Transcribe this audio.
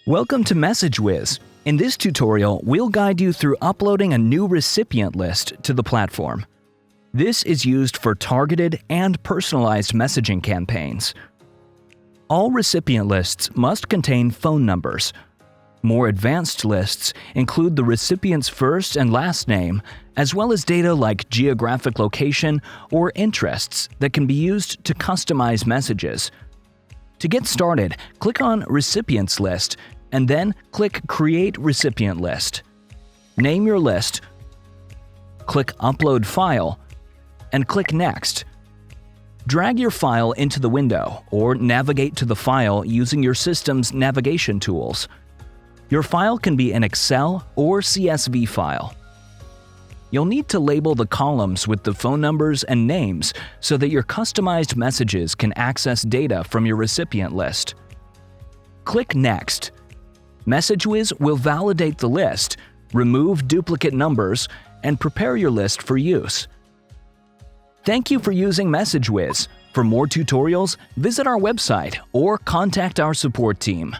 Welcome to MessageWhiz. In this tutorial, we'll guide you through uploading a new recipient list to the platform. This is used for targeted and personalized messaging campaigns. All recipient lists must contain phone numbers. More advanced lists include the recipient's first and last name, as well as data like geographic location or interests that can be used to customize messages. To get started, click on Recipients List and then click Create Recipient List. Name your list, click Upload File, and click Next. Drag your file into the window or navigate to the file using your system's navigation tools. Your file can be an Excel or CSV file. You'll need to label the columns with the phone numbers and names so that your customized messages can access data from your recipient list. Click Next. MessageWhiz will validate the list, remove duplicate numbers, and prepare your list for use. Thank you for using MessageWhiz. For more tutorials, visit our website or contact our support team.